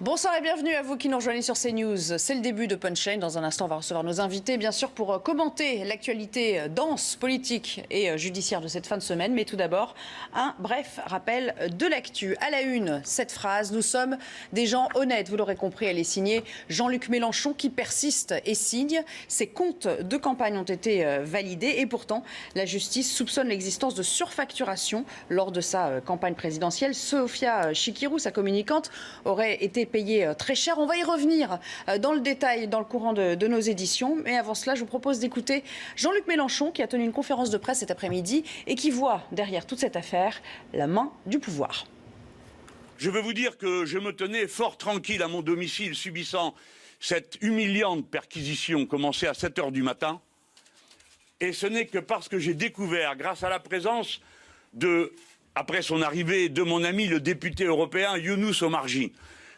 Bonsoir et bienvenue à vous qui nous rejoignez sur CNews. C'est le début de Punchline. Dans un instant, on va recevoir nos invités, bien sûr, pour commenter l'actualité dense, politique et judiciaire de cette fin de semaine. Mais tout d'abord, un bref rappel de l'actu. À la une, cette phrase: nous sommes des gens honnêtes. Vous l'aurez compris, elle est signée Jean-Luc Mélenchon qui persiste et signe. Ses comptes de campagne ont été validés et pourtant, la justice soupçonne l'existence de surfacturation lors de sa campagne présidentielle. Sophia Chikirou, sa communicante, aurait été payé très cher. On va y revenir dans le détail dans le courant de nos éditions. Mais avant cela, je vous propose d'écouter Jean-Luc Mélenchon qui a tenu une conférence de presse cet après-midi et qui voit derrière toute cette affaire la main du pouvoir. Je veux vous dire que je me tenais fort tranquille à mon domicile subissant cette humiliante perquisition commencée à 7 h du matin. Et ce n'est que parce que j'ai découvert, grâce à la présence après son arrivée, de mon ami le député européen Younous Omarjee,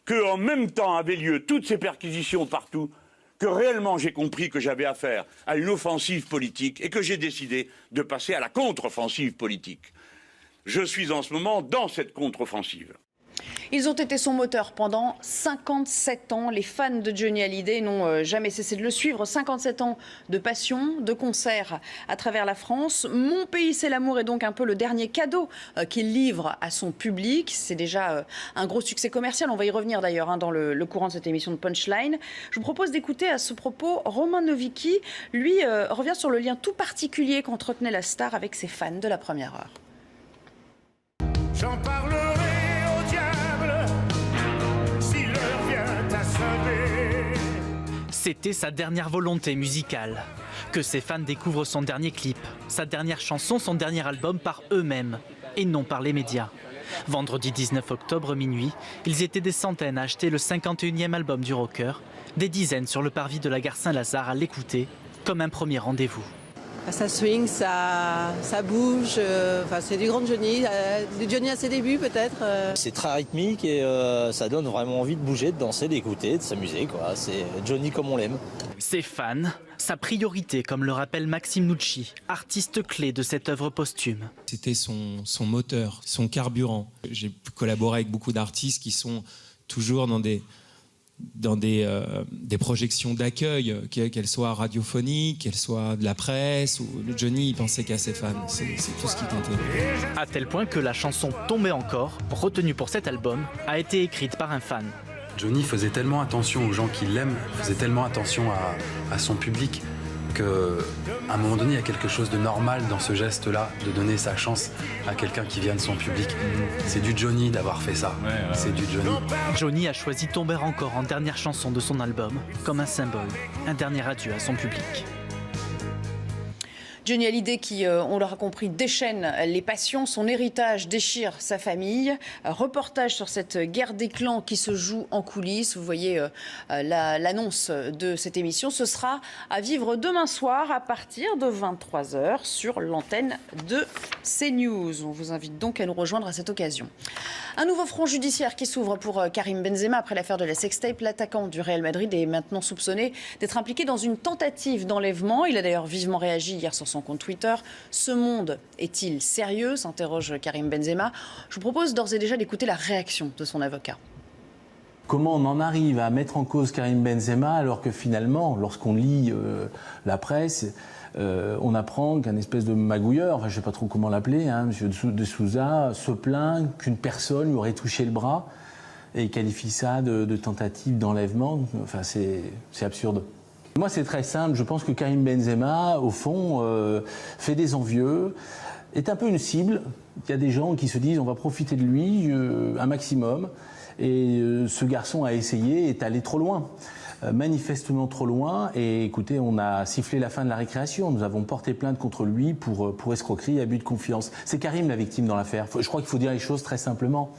qu'en même temps avaient lieu toutes ces perquisitions partout, que réellement j'ai compris que j'avais affaire à une offensive politique et que j'ai décidé de passer à la contre-offensive politique. Je suis en ce moment dans cette contre-offensive. Ils ont été son moteur pendant 57 ans. Les fans de Johnny Hallyday n'ont jamais cessé de le suivre. 57 ans de passion, de concerts à travers la France. Mon pays, c'est l'amour est donc un peu le dernier cadeau qu'il livre à son public. C'est déjà un gros succès commercial. On va y revenir d'ailleurs dans le courant de cette émission de Punchline. Je vous propose d'écouter à ce propos Romain Novicki. Lui revient sur le lien tout particulier qu'entretenait la star avec ses fans de la première heure. J'en parlerai. C'était sa dernière volonté musicale. Que ses fans découvrent son dernier clip, sa dernière chanson, son dernier album par eux-mêmes et non par les médias. Vendredi 19 octobre minuit, ils étaient des centaines à acheter le 51e album du rocker, des dizaines sur le parvis de la gare Saint-Lazare à l'écouter comme un premier rendez-vous. Ça swing, ça bouge, c'est du grand Johnny, du Johnny à ses débuts peut-être. C'est très rythmique et ça donne vraiment envie de bouger, de danser, d'écouter, de s'amuser, quoi. C'est Johnny comme on l'aime. Ses fans, sa priorité, comme le rappelle Maxime Nucci, artiste clé de cette œuvre posthume. C'était son moteur, son carburant. J'ai collaboré avec beaucoup d'artistes qui sont toujours dans des projections d'accueil, qu'elles soient radiophoniques, qu'elles soient de la presse. Le Johnny, il pensait qu'à ses fans. C'est tout ce qui comptait. À tel point que la chanson Tombée encore, retenue pour cet album, a été écrite par un fan. Johnny faisait tellement attention aux gens qui l'aiment, faisait tellement attention à son public, qu'à un moment donné, il y a quelque chose de normal dans ce geste-là, de donner sa chance à quelqu'un qui vient de son public. C'est du Johnny d'avoir fait ça. C'est du Johnny. Johnny a choisi Tomber encore en dernière chanson de son album, comme un symbole, un dernier adieu à son public. Johnny Hallyday qui, on l'aura compris, déchaîne les passions. Son héritage déchire sa famille. Reportage sur cette guerre des clans qui se joue en coulisses. Vous voyez l'annonce de cette émission. Ce sera à vivre demain soir à partir de 23 h sur l'antenne de CNews. On vous invite donc à nous rejoindre à cette occasion. Un nouveau front judiciaire qui s'ouvre pour Karim Benzema après l'affaire de la sextape. L'attaquant du Real Madrid est maintenant soupçonné d'être impliqué dans une tentative d'enlèvement. Il a d'ailleurs vivement réagi hier sur son compte Twitter. Ce monde est-il sérieux ? S'interroge Karim Benzema. Je vous propose d'ores et déjà d'écouter la réaction de son avocat. Comment on en arrive à mettre en cause Karim Benzema alors que finalement, lorsqu'on lit la presse, on apprend qu'un espèce de magouilleur, je ne sais pas trop comment l'appeler, M. de Souza, se plaint qu'une personne lui aurait touché le bras et qualifie ça de tentative d'enlèvement. Enfin, c'est absurde. Moi, c'est très simple. Je pense que Karim Benzema, au fond, fait des envieux, est un peu une cible. Il y a des gens qui se disent on va profiter de lui un maximum. Et ce garçon a essayé, est allé trop loin. Manifestement trop loin. Et écoutez, on a sifflé la fin de la récréation. Nous avons porté plainte contre lui pour escroquerie et abus de confiance. C'est Karim la victime dans l'affaire. Je crois qu'il faut dire les choses très simplement.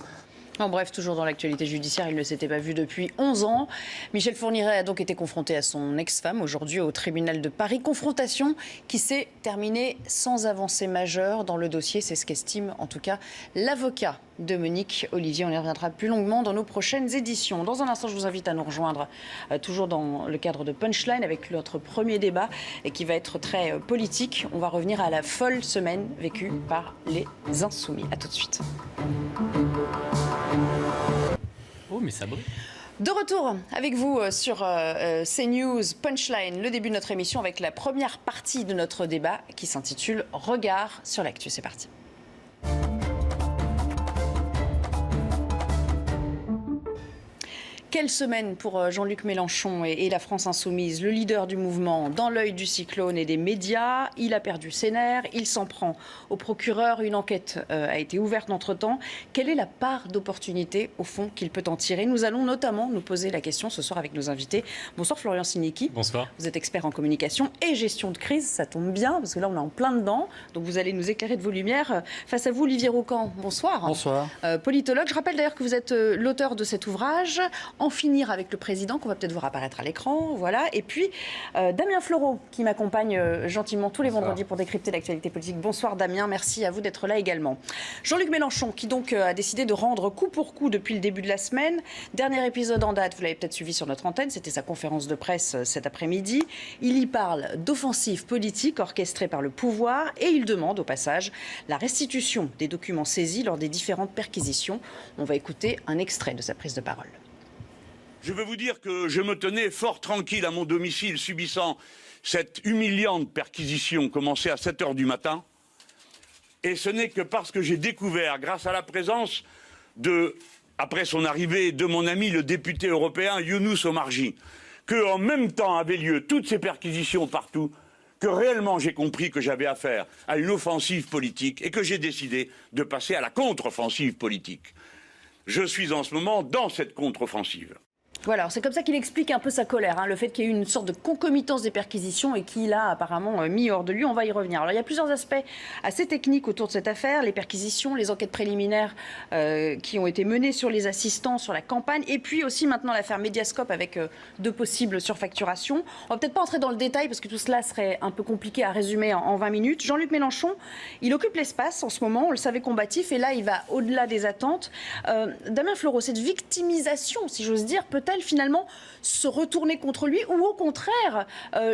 En bref, toujours dans l'actualité judiciaire, il ne s'était pas vu depuis 11 ans. Michel Fourniret a donc été confronté à son ex-femme aujourd'hui au tribunal de Paris. Confrontation qui s'est terminée sans avancée majeure dans le dossier. C'est ce qu'estime en tout cas l'avocat de Monique Olivier. On y reviendra plus longuement dans nos prochaines éditions. Dans un instant, je vous invite à nous rejoindre toujours dans le cadre de Punchline avec notre premier débat et qui va être très politique. On va revenir à la folle semaine vécue par les Insoumis. A tout de suite. Oh, mais ça brille. De retour avec vous sur CNews Punchline, le début de notre émission avec la première partie de notre débat qui s'intitule « Regard sur l'actu ». C'est parti. Quelle semaine pour Jean-Luc Mélenchon et la France Insoumise, le leader du mouvement dans l'œil du cyclone et des médias. Il a perdu ses nerfs, il s'en prend au procureur. Une enquête a été ouverte entre-temps. Quelle est la part d'opportunité, au fond, qu'il peut en tirer? Nous allons notamment nous poser la question ce soir avec nos invités. Bonsoir Florian Sinicki. Bonsoir. Vous êtes expert en communication et gestion de crise, ça tombe bien, parce que là on est en plein dedans. Donc vous allez nous éclairer de vos lumières. Face à vous, Olivier Roucan, bonsoir. Bonsoir. Politologue, je rappelle d'ailleurs que vous êtes l'auteur de cet ouvrage, En finir avec le président, qu'on va peut-être voir apparaître à l'écran. Voilà. Et puis, Damien Fleureau, qui m'accompagne gentiment tous les vendredis pour décrypter l'actualité politique. Bonsoir Damien, merci à vous d'être là également. Jean-Luc Mélenchon, qui donc a décidé de rendre coup pour coup depuis le début de la semaine. Dernier épisode en date, vous l'avez peut-être suivi sur notre antenne, c'était sa conférence de presse cet après-midi. Il y parle d'offensive politique orchestrée par le pouvoir et il demande au passage la restitution des documents saisis lors des différentes perquisitions. On va écouter un extrait de sa prise de parole. Je veux vous dire que je me tenais fort tranquille à mon domicile, subissant cette humiliante perquisition commencée à 7h du matin. Et ce n'est que parce que j'ai découvert, grâce à la présence après son arrivée, de mon ami le député européen Younous Omarjee, qu'en même temps avaient lieu toutes ces perquisitions partout, que réellement j'ai compris que j'avais affaire à une offensive politique et que j'ai décidé de passer à la contre-offensive politique. Je suis en ce moment dans cette contre-offensive. Voilà, c'est comme ça qu'il explique un peu sa colère, le fait qu'il y ait eu une sorte de concomitance des perquisitions et qu'il a apparemment mis hors de lui. On va y revenir. Alors il y a plusieurs aspects assez techniques autour de cette affaire, les perquisitions, les enquêtes préliminaires qui ont été menées sur les assistants, sur la campagne, et puis aussi maintenant l'affaire Mediascope avec de possibles surfacturations. On va peut-être pas entrer dans le détail parce que tout cela serait un peu compliqué à résumer en 20 minutes. Jean-Luc Mélenchon, il occupe l'espace en ce moment, on le savait combatif, et là il va au-delà des attentes. Damien Fleureau, cette victimisation, si j'ose dire, peut-être finalement se retourner contre lui ou au contraire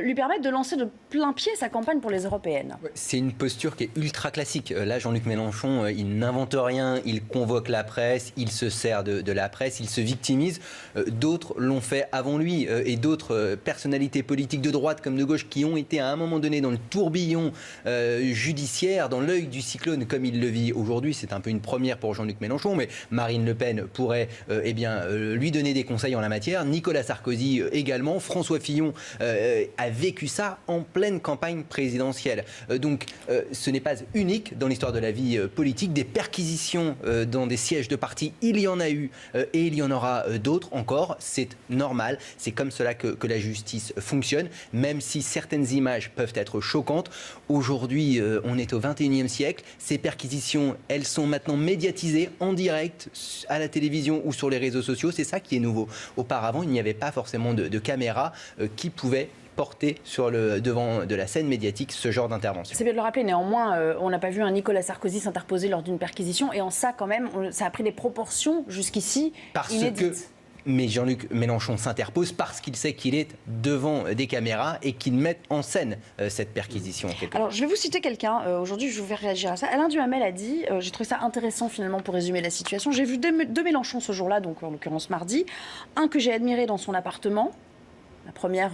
lui permettre de lancer de plein pied sa campagne pour les européennes? C'est une posture qui est ultra classique. Là, Jean-Luc Mélenchon, il n'invente rien, il convoque la presse, il se sert de la presse, il se victimise. D'autres l'ont fait avant lui et d'autres personnalités politiques de droite comme de gauche qui ont été à un moment donné dans le tourbillon judiciaire, dans l'œil du cyclone comme il le vit aujourd'hui. C'est un peu une première pour Jean-Luc Mélenchon, mais Marine Le Pen pourrait lui donner des conseils en la matière. Nicolas Sarkozy également. François Fillon a vécu ça en pleine campagne présidentielle. Donc ce n'est pas unique dans l'histoire de la vie politique. Des perquisitions dans des sièges de partis, il y en a eu et il y en aura d'autres encore. C'est normal. C'est comme cela que la justice fonctionne, même si certaines images peuvent être choquantes. Aujourd'hui, on est au 21e siècle. Ces perquisitions, elles sont maintenant médiatisées en direct à la télévision ou sur les réseaux sociaux. C'est ça qui est nouveau. Auparavant, il n'y avait pas forcément de caméras qui pouvaient porter sur le devant de la scène médiatique ce genre d'intervention. C'est bien de le rappeler, néanmoins, on n'a pas vu un Nicolas Sarkozy s'interposer lors d'une perquisition, et en ça, quand même, ça a pris des proportions jusqu'ici inédites. Mais Jean-Luc Mélenchon s'interpose parce qu'il sait qu'il est devant des caméras et qu'il met en scène cette perquisition. Alors, je vais vous citer quelqu'un. Aujourd'hui, je vais vous faire réagir à ça. Alain Duhamel a dit, j'ai trouvé ça intéressant finalement pour résumer la situation. J'ai vu deux Mélenchon ce jour-là, donc en l'occurrence mardi. Un que j'ai admiré dans son appartement. La première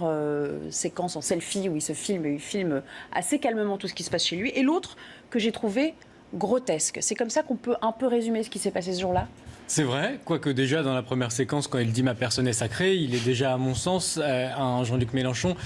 séquence en selfie où il filme assez calmement tout ce qui se passe chez lui. Et l'autre que j'ai trouvé grotesque. C'est comme ça qu'on peut un peu résumer ce qui s'est passé ce jour-là? C'est vrai, quoique déjà dans la première séquence, quand il dit « ma personne est sacrée », il est déjà à mon sens un Jean-Luc Mélenchon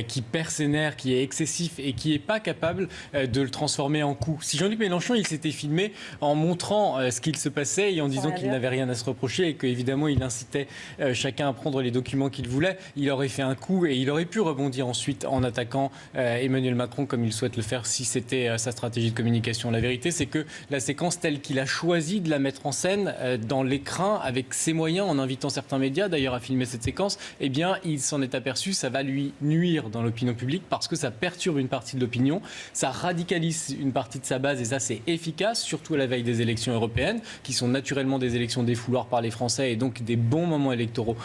qui perd ses nerfs, qui est excessif et qui n'est pas capable de le transformer en coup. Si Jean-Luc Mélenchon il s'était filmé en montrant ce qu'il se passait et en disant qu'il n'avait rien à se reprocher et qu'évidemment il incitait chacun à prendre les documents qu'il voulait, il aurait fait un coup et il aurait pu rebondir ensuite en attaquant Emmanuel Macron comme il souhaite le faire si c'était sa stratégie de communication. La vérité, c'est que la séquence telle qu'il a choisi de la mettre en scène dans l'écran avec ses moyens, en invitant certains médias d'ailleurs à filmer cette séquence, eh bien il s'en est aperçu, ça va lui nuire dans l'opinion publique parce que ça perturbe une partie de l'opinion, ça radicalise une partie de sa base et ça c'est efficace, surtout à la veille des élections européennes qui sont naturellement des élections défouloirs par les Français et donc des bons moments électoraux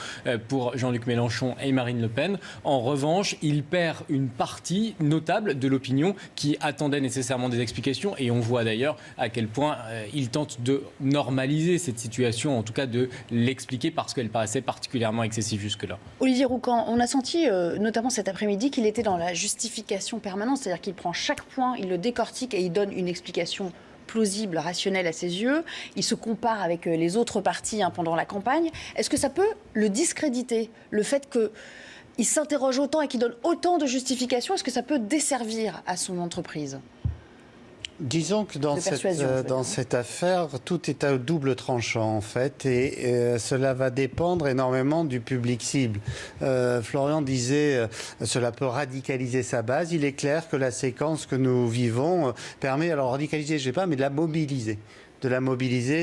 pour Jean-Luc Mélenchon et Marine Le Pen. En revanche, il perd une partie notable de l'opinion qui attendait nécessairement des explications et on voit d'ailleurs à quel point il tente de normaliser cette situation situation, en tout cas de l'expliquer parce qu'elle paraissait particulièrement excessive jusque-là. Olivier Roucan, on a senti, notamment cet après-midi, qu'il était dans la justification permanente, c'est-à-dire qu'il prend chaque point, il le décortique et il donne une explication plausible, rationnelle à ses yeux. Il se compare avec les autres partis pendant la campagne. Est-ce que ça peut le discréditer, le fait qu'il s'interroge autant et qu'il donne autant de justifications? Est-ce que ça peut desservir à son entreprise? Disons que dans cette affaire, tout est à double tranchant en fait, et cela va dépendre énormément du public cible. Florian disait, cela peut radicaliser sa base. Il est clair que la séquence que nous vivons permet, alors radicaliser, je ne sais pas, mais de la mobiliser.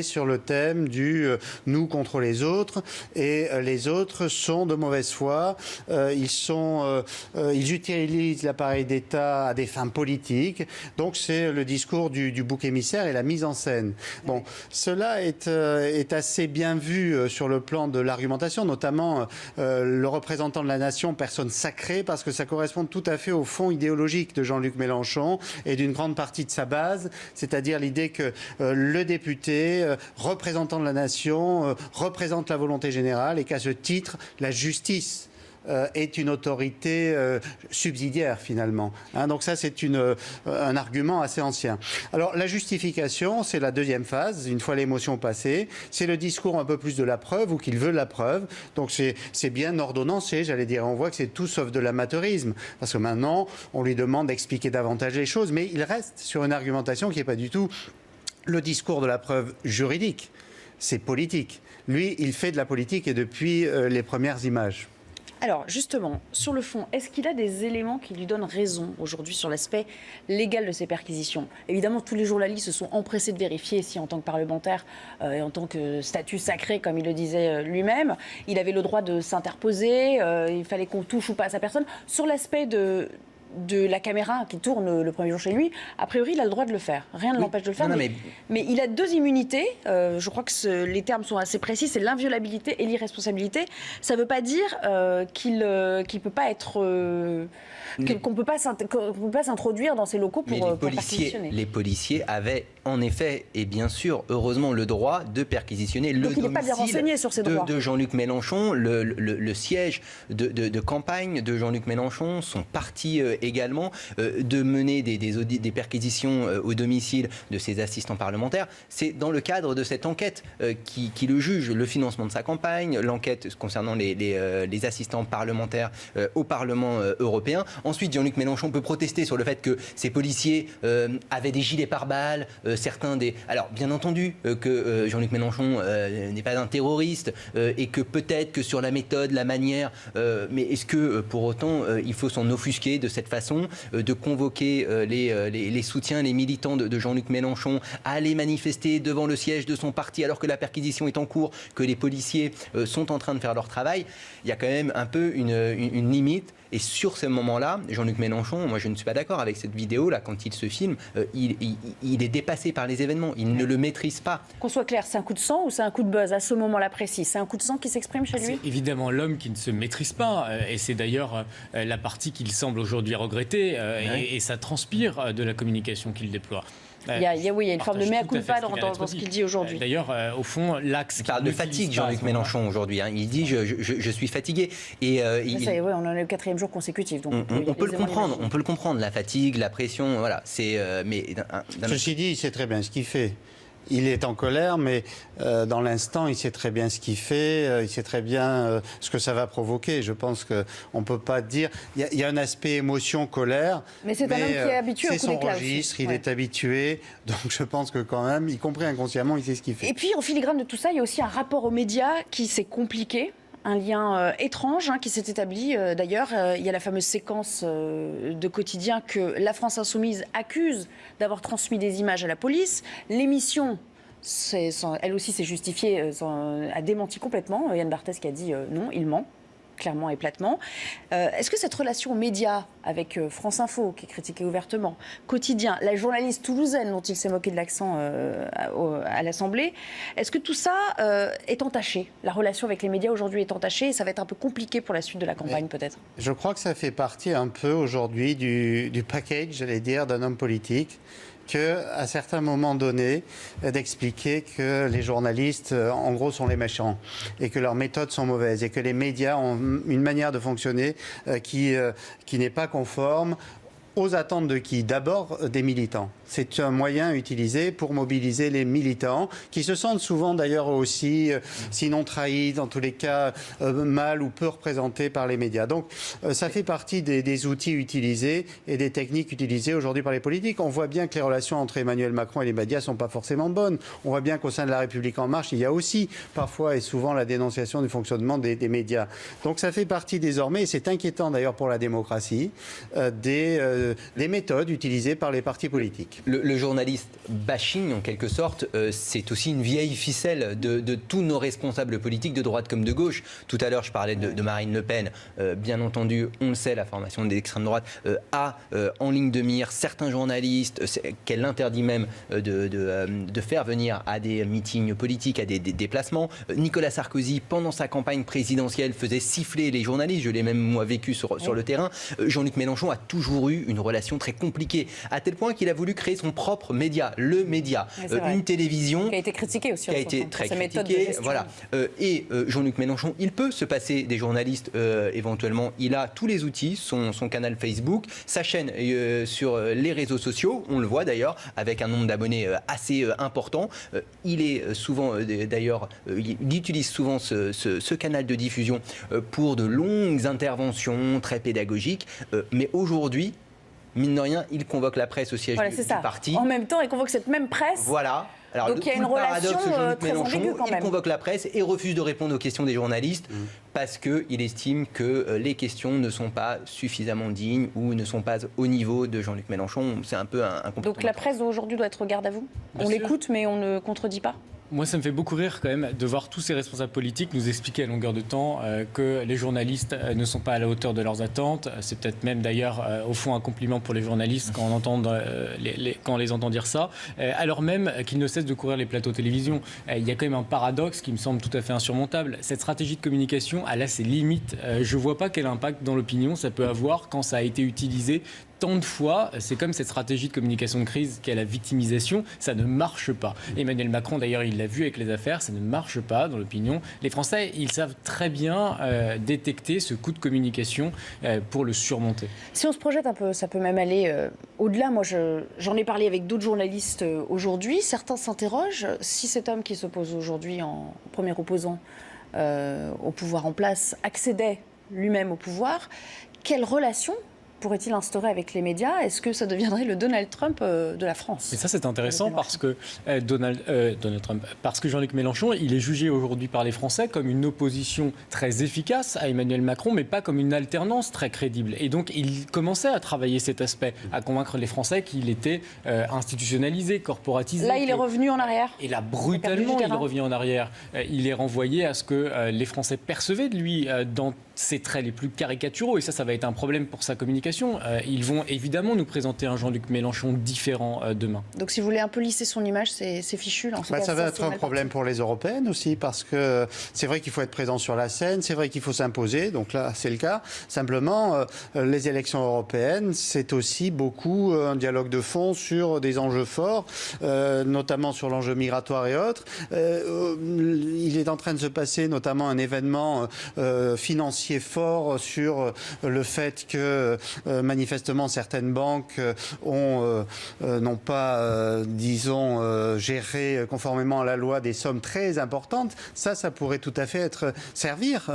Sur le thème du nous contre les autres, et les autres sont de mauvaise foi, ils utilisent l'appareil d'État à des fins politiques, donc c'est le discours du bouc émissaire et la mise en scène. Bon, cela est assez bien vu sur le plan de l'argumentation, notamment le représentant de la nation, personne sacrée, parce que ça correspond tout à fait au fond idéologique de Jean-Luc Mélenchon et d'une grande partie de sa base, c'est-à-dire l'idée que le député, représentant de la nation, représente la volonté générale et qu'à ce titre, la justice est une autorité subsidiaire finalement. Donc ça, c'est un argument assez ancien. Alors la justification, c'est la deuxième phase, une fois l'émotion passée, c'est le discours un peu plus de la preuve ou qu'il veut la preuve. Donc c'est bien ordonnancé, j'allais dire. On voit que c'est tout sauf de l'amateurisme, parce que maintenant, on lui demande d'expliquer davantage les choses, mais il reste sur une argumentation qui n'est pas du tout le discours de la preuve juridique, c'est politique. Lui, il fait de la politique et depuis les premières images. Alors justement, sur le fond, est-ce qu'il a des éléments qui lui donnent raison aujourd'hui sur l'aspect légal de ces perquisitions? Évidemment, tous les journalistes se sont empressés de vérifier si en tant que parlementaire et en tant que statut sacré, comme il le disait lui-même, il avait le droit de s'interposer, il fallait qu'on touche ou pas à sa personne. Sur l'aspect de la caméra qui tourne le premier jour chez lui, a priori, il a le droit de le faire. Rien ne l'empêche de le faire. Mais il a deux immunités. Je crois que les termes sont assez précis. C'est l'inviolabilité et l'irresponsabilité. Ça ne veut pas dire qu'il peut pas être... qu'on ne peut pas s'introduire dans ces locaux pour perquisitionner. Les policiers avaient en effet, et bien sûr, heureusement, le droit de perquisitionner le domicile de Jean-Luc Mélenchon, le siège de campagne de Jean-Luc Mélenchon, son parti également, de mener des perquisitions au domicile de ses assistants parlementaires. C'est dans le cadre de cette enquête qui le juge, le financement de sa campagne, l'enquête concernant les assistants parlementaires au Parlement européen. Ensuite, Jean-Luc Mélenchon peut protester sur le fait que ces policiers avaient des gilets pare-balles, certains des... Alors, bien entendu que Jean-Luc Mélenchon n'est pas un terroriste et que peut-être que sur la méthode, la manière, mais est-ce que pour autant il faut s'en offusquer de cette façon, de convoquer les soutiens, les militants de Jean-Luc Mélenchon à aller manifester devant le siège de son parti alors que la perquisition est en cours, que les policiers sont en train de faire leur travail? Il y a quand même un peu une limite. Et sur ce moment-là, Jean-Luc Mélenchon, moi je ne suis pas d'accord avec cette vidéo-là, quand il se filme, il est dépassé par les événements, il ne le maîtrise pas. Qu'on soit clair, c'est un coup de sang ou c'est un coup de buzz à ce moment-là précis? C'est un coup de sang qui s'exprime chez lui? C'est évidemment l'homme qui ne se maîtrise pas, et c'est d'ailleurs la partie qu'il semble aujourd'hui regretter, et ça transpire de la communication qu'il déploie. Il y a une forme de mea culpa dans ce qu'il dit aujourd'hui. D'ailleurs, au fond, l'axe... Il parle de fatigue, Jean-Luc Mélenchon, aujourd'hui. Il dit « je suis fatigué ». On en est au 4e jour consécutif. Donc on peut le comprendre, la fatigue, la pression, voilà. Ceci dit, il sait très bien ce qu'il fait. Il est en colère, mais dans l'instant, il sait très bien ce qu'il fait, il sait très bien ce que ça va provoquer. Je pense qu'on ne peut pas dire... Il y a un aspect émotion, colère. Mais c'est un homme qui est habitué au coup d'éclat. C'est son registre, il est habitué. Donc je pense que quand même, y compris inconsciemment, il sait ce qu'il fait. Et puis, en filigrane de tout ça, il y a aussi un rapport aux médias qui s'est compliqué. Un lien étrange qui s'est établi. D'ailleurs, il y a la fameuse séquence de Quotidien que la France Insoumise accuse d'avoir transmis des images à la police. L'émission, elle aussi s'est justifiée, a démenti complètement. Yann Barthès qui a dit non, il ment, clairement et platement. Est-ce que cette relation aux médias avec France Info, qui est critiquée ouvertement, Quotidien, la journaliste toulousaine dont il s'est moqué de l'accent à l'Assemblée, est-ce que tout ça est entaché? La relation avec les médias aujourd'hui est entachée et ça va être un peu compliqué pour la suite de la campagne peut-être? Je crois que ça fait partie un peu aujourd'hui du package, j'allais dire, d'un homme politique qu'à certains moments donnés, d'expliquer que les journalistes, en gros, sont les méchants et que leurs méthodes sont mauvaises et que les médias ont une manière de fonctionner qui n'est pas conforme aux attentes de qui? D'abord des militants. C'est un moyen utilisé pour mobiliser les militants qui se sentent souvent d'ailleurs aussi, sinon trahis, dans tous les cas mal ou peu représentés par les médias. Donc ça fait partie des outils utilisés et des techniques utilisées aujourd'hui par les politiques. On voit bien que les relations entre Emmanuel Macron et les médias ne sont pas forcément bonnes. On voit bien qu'au sein de La République En Marche, il y a aussi parfois et souvent la dénonciation du fonctionnement des médias. Donc ça fait partie désormais, et c'est inquiétant d'ailleurs pour la démocratie, des méthodes utilisées par les partis politiques. Le journaliste bashing, en quelque sorte, c'est aussi une vieille ficelle de tous nos responsables politiques, de droite comme de gauche. Tout à l'heure, je parlais de Marine Le Pen. Bien entendu, on le sait, la formation de l'extrême droite a en ligne de mire certains journalistes, qu'elle interdit même de faire venir à des meetings politiques, à des déplacements. Nicolas Sarkozy, pendant sa campagne présidentielle, faisait siffler les journalistes. Je l'ai même, moi, vécu sur le terrain. Jean-Luc Mélenchon a toujours eu une relation très compliquée, à tel point qu'il a voulu créer son propre média, le média, une télévision qui a été critiquée aussi, qui a été très critiquée, voilà. Et Jean-Luc Mélenchon, il peut se passer des journalistes éventuellement. Il a tous les outils, son canal Facebook, sa chaîne sur les réseaux sociaux. On le voit d'ailleurs avec un nombre d'abonnés assez important. Il est souvent d'ailleurs, il utilise souvent ce canal de diffusion pour de longues interventions très pédagogiques. Mais aujourd'hui, mine de rien, il convoque la presse au siège du parti. En même temps, il convoque cette même presse. Voilà. Alors, donc il y a une relation très ambiguë quand même. Il convoque la presse et refuse de répondre aux questions des journalistes parce qu'il estime que les questions ne sont pas suffisamment dignes ou ne sont pas au niveau de Jean-Luc Mélenchon. C'est un peu un comportement. Donc la presse d'aujourd'hui doit être au garde à vous. On l'écoute, mais on ne contredit pas. Moi, ça me fait beaucoup rire quand même de voir tous ces responsables politiques nous expliquer à longueur de temps que les journalistes ne sont pas à la hauteur de leurs attentes. C'est peut-être même d'ailleurs au fond un compliment pour les journalistes quand on les entend dire ça, alors même qu'ils ne cessent de courir les plateaux télévision. Il y a quand même un paradoxe qui me semble tout à fait insurmontable. Cette stratégie de communication, elle a ses limites. Je ne vois pas quel impact dans l'opinion ça peut avoir quand ça a été utilisé tant de fois. C'est comme cette stratégie de communication de crise qui est la victimisation, ça ne marche pas. Emmanuel Macron, d'ailleurs, il l'a vu avec les affaires, ça ne marche pas dans l'opinion. Les Français, ils savent très bien détecter ce coup de communication pour le surmonter. Si on se projette un peu, ça peut même aller au-delà. Moi, j'en ai parlé avec d'autres journalistes aujourd'hui. Certains s'interrogent, si cet homme qui s'oppose aujourd'hui en premier opposant au pouvoir en place accédait lui-même au pouvoir, quelle relation pourrait-il instaurer avec les médias? Est-ce que ça deviendrait le Donald Trump de la France? Et ça, c'est intéressant parce que Donald Trump, parce que Jean-Luc Mélenchon, il est jugé aujourd'hui par les Français comme une opposition très efficace à Emmanuel Macron, mais pas comme une alternance très crédible. Et donc, il commençait à travailler cet aspect, à convaincre les Français qu'il était institutionnalisé, corporatisé. Là, il est revenu en arrière. Et là, brutalement, il revient en arrière. Il est renvoyé à ce que les Français percevaient de lui dans ses traits les plus caricaturaux. Et ça va être un problème pour sa communication. Ils vont évidemment nous présenter un Jean-Luc Mélenchon différent demain. Donc si vous voulez un peu lisser son image, c'est fichu. Là, ça va être un problème pour les Européennes aussi, parce que c'est vrai qu'il faut être présent sur la scène, c'est vrai qu'il faut s'imposer, donc là c'est le cas. Simplement, les élections européennes, c'est aussi beaucoup un dialogue de fond sur des enjeux forts, notamment sur l'enjeu migratoire et autres. Il est en train de se passer notamment un événement financier fort sur le fait que manifestement certaines banques n'ont pas, disons, géré conformément à la loi des sommes très importantes. Ça pourrait tout à fait servir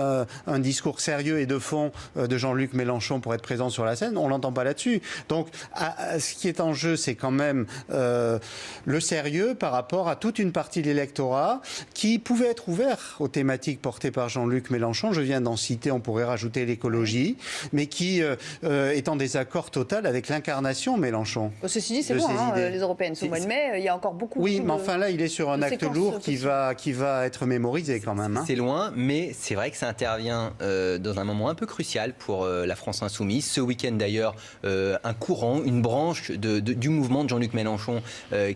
un discours sérieux et de fond de Jean-Luc Mélenchon pour être présent sur la scène. On l'entend pas là-dessus. Donc, ce qui est en jeu, c'est quand même le sérieux par rapport à toute une partie de l'électorat qui pouvait être ouvert aux thématiques portées par Jean-Luc Mélenchon. Je viens d'en citer, on pourrait rajouter l'écologie, mais qui est en désaccord total avec l'incarnation Mélenchon. Ceci dit, c'est bon, les européennes. Au mois de mai, il y a encore beaucoup. Oui, mais enfin là, il est sur un acte lourd qui va être mémorisé quand même. C'est loin, mais c'est vrai que ça intervient dans un moment un peu crucial pour la France insoumise. Ce week-end d'ailleurs, un courant, une branche du mouvement de Jean-Luc Mélenchon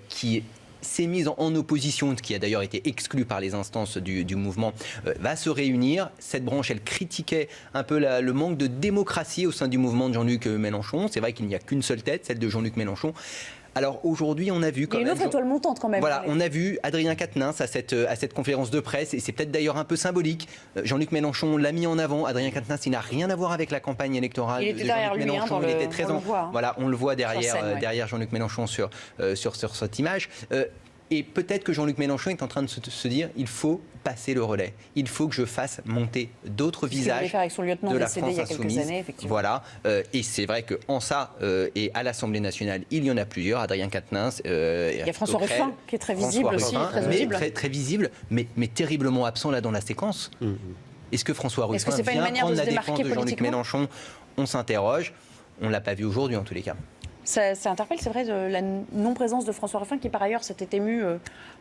qui s'est mise en opposition, qui a d'ailleurs été exclue par les instances du mouvement, va se réunir. Cette branche, elle critiquait un peu le manque de démocratie au sein du mouvement de Jean-Luc Mélenchon. C'est vrai qu'il n'y a qu'une seule tête, celle de Jean-Luc Mélenchon. Alors aujourd'hui, on a vu quand même... Il y a une autre étoile montante quand même. Voilà, on a vu Adrien Quatennens à cette conférence de presse, et c'est peut-être d'ailleurs un peu symbolique. Jean-Luc Mélenchon l'a mis en avant. Adrien Quatennens, il n'a rien à voir avec la campagne électorale. Il était derrière lui, Mélenchon, il était très on le voit. Voilà, on le voit derrière, scène, derrière Jean-Luc Mélenchon sur cette image. Et peut-être que Jean-Luc Mélenchon est en train de se dire, il faut passer le relais. Il faut que je fasse monter d'autres visages faire avec son lieutenant de la décédé France il y a quelques insoumise. années, effectivement. Voilà. Et c'est vrai qu'en ça, et à l'Assemblée nationale, il y en a plusieurs. Adrien Quatennens. Il y a François Ruffin, qui est très visible aussi. Très visible, mais terriblement absent là dans la séquence. Est-ce que François Ruffin vient prendre la défense de Jean-Luc Mélenchon? On s'interroge. On ne l'a pas vu aujourd'hui, en tous les cas. Ça interpelle, c'est vrai, la non-présence de François Ruffin, qui par ailleurs s'était ému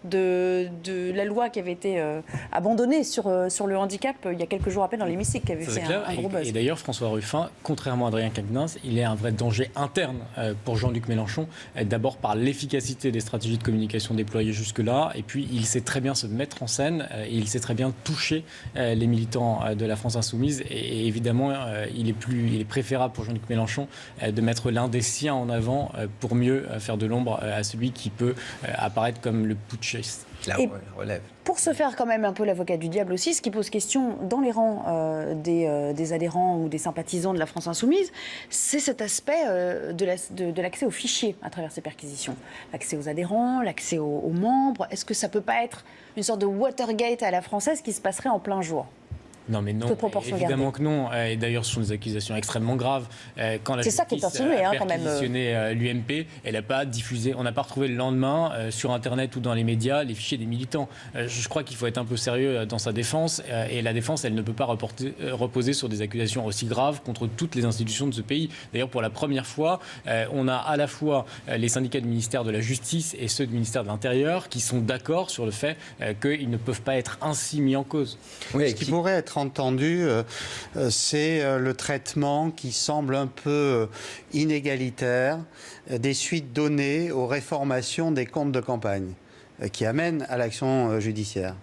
de la loi qui avait été abandonnée sur le handicap il y a quelques jours à peine dans l'hémicycle, qui avait fait un gros buzz. Et d'ailleurs, François Ruffin, contrairement à Adrien Quatennens, il est un vrai danger interne pour Jean-Luc Mélenchon, d'abord par l'efficacité des stratégies de communication déployées jusque-là, et puis il sait très bien se mettre en scène, et il sait très bien toucher les militants de la France insoumise, et évidemment, il est préférable pour Jean-Luc Mélenchon de mettre l'un des siens en avant pour mieux faire de l'ombre à celui qui peut apparaître comme le putschiste. Et pour se faire quand même un peu l'avocat du diable aussi, ce qui pose question dans les rangs des adhérents ou des sympathisants de la France insoumise, c'est cet aspect de l'accès aux fichiers à travers ces perquisitions. L'accès aux adhérents, l'accès aux membres. Est-ce que ça ne peut pas être une sorte de Watergate à la française qui se passerait en plein jour ? Non, mais non, évidemment que non. Et d'ailleurs, ce sont des accusations extrêmement graves. Quand la justice a perquisitionné l'UMP, elle n'a pas diffusé, on n'a pas retrouvé le lendemain sur Internet ou dans les médias les fichiers des militants. Je crois qu'il faut être un peu sérieux dans sa défense. Et la défense, elle ne peut pas reposer sur des accusations aussi graves contre toutes les institutions de ce pays. D'ailleurs, pour la première fois, on a à la fois les syndicats du ministère de la Justice et ceux du ministère de l'Intérieur qui sont d'accord sur le fait qu'ils ne peuvent pas être ainsi mis en cause. Oui, ce qui pourrait être entendu, c'est le traitement qui semble un peu inégalitaire des suites données aux réformations des comptes de campagne qui amène à l'action judiciaire.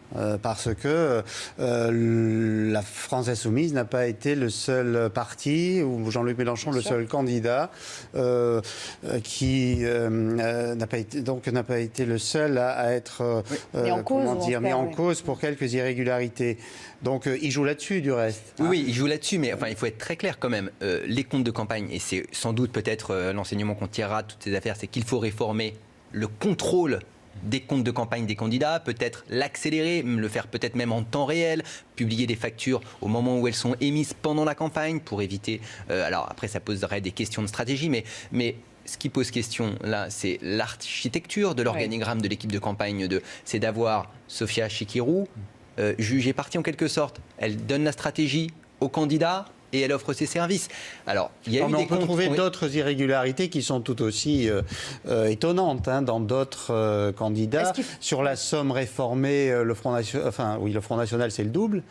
Parce que la France insoumise n'a pas été le seul parti, ou Jean-Luc Mélenchon le seul candidat, qui n'a pas été le seul à être mis en cause pour quelques irrégularités. Donc il joue là-dessus du reste. Oui, il joue là-dessus, mais enfin, il faut être très clair quand même. Les comptes de campagne, et c'est sans doute peut-être l'enseignement qu'on tirera de toutes ces affaires, c'est qu'il faut réformer le contrôle des comptes de campagne des candidats, peut-être l'accélérer, le faire peut-être même en temps réel, publier des factures au moment où elles sont émises pendant la campagne pour éviter... alors après, ça poserait des questions de stratégie, mais ce qui pose question là, c'est l'architecture de l'organigramme de l'équipe de campagne. C'est d'avoir Sophia Chikirou, juge et partie en quelque sorte. Elle donne la stratégie aux candidats et elle offre ses services. Alors, on peut trouver d'autres irrégularités qui sont tout aussi étonnantes dans d'autres candidats. Sur la somme réformée, le Front National, c'est le double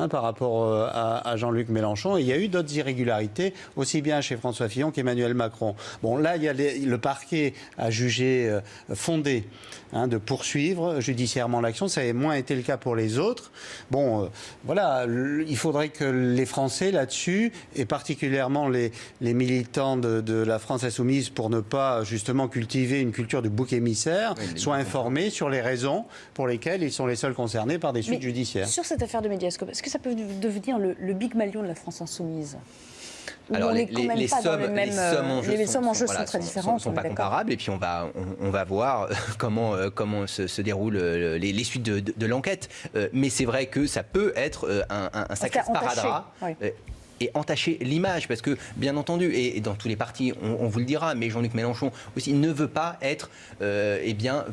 par rapport à Jean-Luc Mélenchon. Et il y a eu d'autres irrégularités, aussi bien chez François Fillon qu'Emmanuel Macron. Bon, là, il y a le parquet a jugé fondé de poursuivre judiciairement l'action. Ça n'a moins été le cas pour les autres. Bon, voilà, il faudrait que les Français, là-dessus, et particulièrement les militants de la France insoumise, pour ne pas justement cultiver une culture de bouc émissaire, soient informés sur les raisons pour lesquelles ils sont les seuls concernés par des suites judiciaires. Sur cette affaire de Mediascope, est-ce que ça peut devenir le Big Malion de la France insoumise? Alors les sommes en jeu sont très différentes. Ne sont pas comparables, et puis on va voir comment se déroulent les suites de l'enquête. Mais c'est vrai que ça peut être un sacré sparadrap. Et entacher l'image, parce que, bien entendu, et dans tous les partis, on vous le dira, mais Jean-Luc Mélenchon aussi ne veut pas être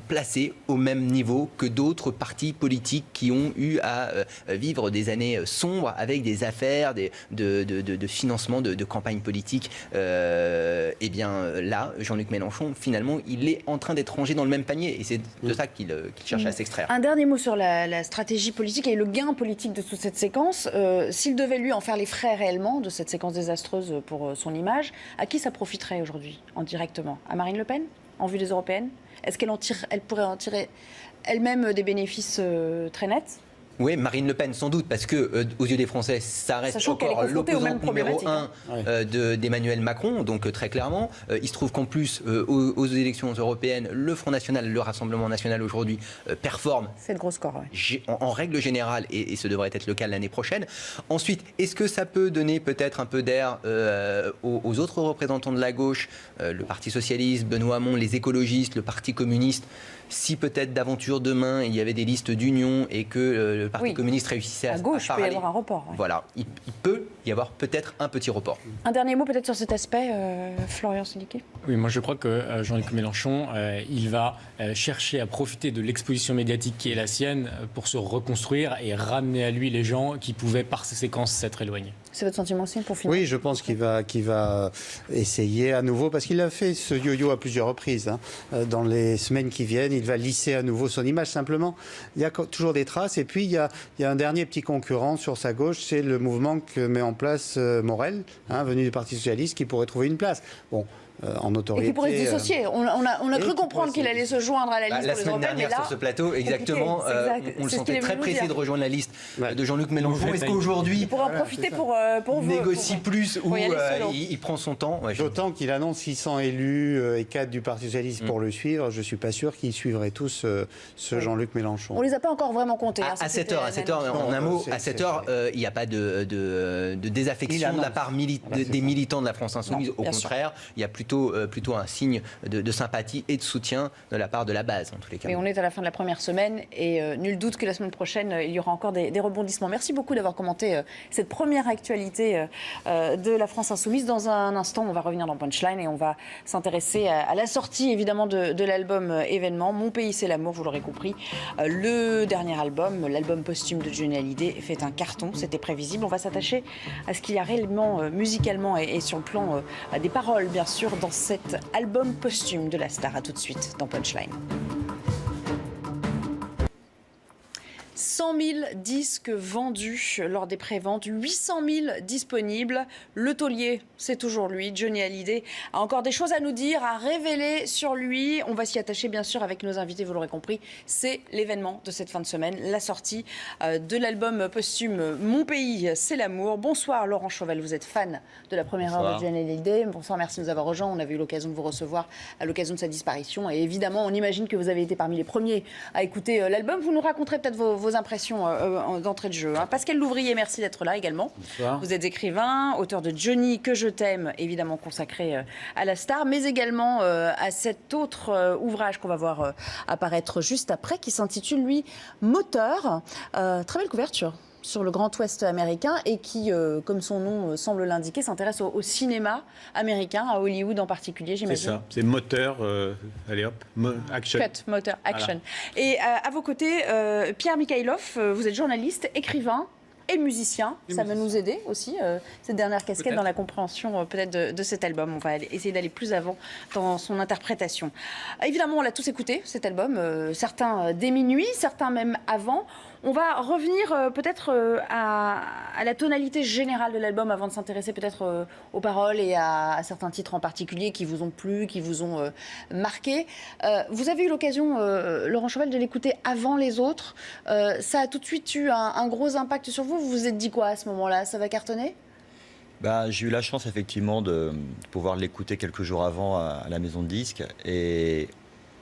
placé au même niveau que d'autres partis politiques qui ont eu à vivre des années sombres avec des affaires de financement de campagnes politiques. Et bien là, Jean-Luc Mélenchon, finalement, il est en train d'être rangé dans le même panier, et c'est de ça qu'il cherche à s'extraire. Un dernier mot sur la stratégie politique et le gain politique de toute cette séquence. S'il devait lui en faire les frais réellement de cette séquence désastreuse pour son image, à qui ça profiterait aujourd'hui, indirectement? À Marine Le Pen, en vue des européennes? Est-ce qu'elle pourrait en tirer elle-même des bénéfices très nets? Oui, Marine Le Pen, sans doute, parce que aux yeux des Français, ça reste encore l'opposant numéro 1 d'Emmanuel Macron, donc très clairement. Il se trouve qu'en plus, aux élections européennes, le Front National, le Rassemblement National aujourd'hui, performe. C'est le gros score, en règle générale, et ce devrait être le cas l'année prochaine. Ensuite, est-ce que ça peut donner peut-être un peu d'air aux autres représentants de la gauche, le Parti Socialiste, Benoît Hamon, les écologistes, le Parti Communiste? Si peut-être d'aventure demain il y avait des listes d'union et que le Parti communiste réussissait à gauche, il peut y avoir un report. Voilà, il peut y avoir peut-être un petit report. Un dernier mot peut-être sur cet aspect, Florian Séniquet. Oui, moi je crois que Jean-Luc Mélenchon, il va chercher à profiter de l'exposition médiatique qui est la sienne pour se reconstruire et ramener à lui les gens qui pouvaient par ces séquences s'être éloignés. C'est votre sentiment aussi pour finir? Oui, je pense qu'il va essayer à nouveau, parce qu'il a fait ce yo-yo à plusieurs reprises. Dans les semaines qui viennent, il va lisser à nouveau son image. Simplement, il y a toujours des traces. Et puis, il y a un dernier petit concurrent sur sa gauche, c'est le mouvement que met en place Morel, venu du Parti Socialiste, qui pourrait trouver une place. Bon. En autorité. Et qui pourrait se dissocier. On a cru comprendre qu'il allait se joindre à la liste la semaine dernière sur ce plateau, exactement, on le sentait très pressé de rejoindre la liste de Jean-Luc Mélenchon. Est-ce qu'aujourd'hui il pourra en profiter pour négocie plus ou il prend son temps? D'autant qu'il annonce 600 élus et 4 du Parti Socialiste pour le suivre. Je ne suis pas sûr qu'ils suivraient tous ce Jean-Luc Mélenchon. On ne les a pas encore vraiment comptés. À 7h, en un mot, à 7h, il n'y a pas de désaffection de la part des militants de la France Insoumise. Au contraire, il y a plutôt un signe de sympathie et de soutien de la part de la base, en tous les cas. Mais on est à la fin de la première semaine et nul doute que la semaine prochaine, il y aura encore des rebondissements. Merci beaucoup d'avoir commenté cette première actualité de la France Insoumise. Dans un instant, on va revenir dans Punchline et on va s'intéresser à la sortie, évidemment, de l'album événement. Mon pays, c'est l'amour, vous l'aurez compris. Le dernier album, l'album posthume de Johnny Hallyday, fait un carton. C'était prévisible. On va s'attacher à ce qu'il y a réellement musicalement et sur le plan des paroles, bien sûr, dans cet album posthume de la star. À tout de suite dans Punchline. 100 000 disques vendus lors des préventes, 800 000 disponibles. Le taulier, c'est toujours lui. Johnny Hallyday a encore des choses à nous dire, à révéler sur lui. On va s'y attacher, bien sûr, avec nos invités, vous l'aurez compris. C'est l'événement de cette fin de semaine, la sortie de l'album posthume Mon pays, c'est l'amour. Bonsoir Laurent Chauvel, vous êtes fan de la première heure de Johnny Hallyday. Bonsoir, merci de nous avoir rejoints. On avait eu l'occasion de vous recevoir à l'occasion de sa disparition. Et évidemment, on imagine que vous avez été parmi les premiers à écouter l'album. Vous nous raconterez peut-être vos impressions d'entrée de jeu. Pascal Louvrier, merci d'être là également. Bonsoir. Vous êtes écrivain, auteur de Johnny, que je t'aime, évidemment consacré à la star, mais également à cet autre ouvrage qu'on va voir apparaître juste après, qui s'intitule, lui, Moteur. Très belle couverture sur le Grand Ouest américain et qui, comme son nom semble l'indiquer, s'intéresse au cinéma américain, à Hollywood en particulier, j'imagine. C'est ça, c'est moteur, allez hop, action. Cut, moteur, action. Voilà. Et à vos côtés, Pierre Mikhaïlov, vous êtes journaliste, écrivain et musicien. Ça va nous aider aussi, cette dernière casquette, dans la compréhension peut-être de cet album. On va essayer d'aller plus avant dans son interprétation. Évidemment, on l'a tous écouté, cet album, certains dès minuit, certains même avant. On va revenir peut-être à la tonalité générale de l'album avant de s'intéresser peut-être aux paroles et à certains titres en particulier qui vous ont plu, qui vous ont marqué. Vous avez eu l'occasion, Laurent Chauvel, de l'écouter avant les autres. Ça a tout de suite eu un gros impact sur vous. Vous vous êtes dit quoi à ce moment-là? Ça va cartonner? J'ai eu la chance effectivement de pouvoir l'écouter quelques jours avant à la maison de disques. Et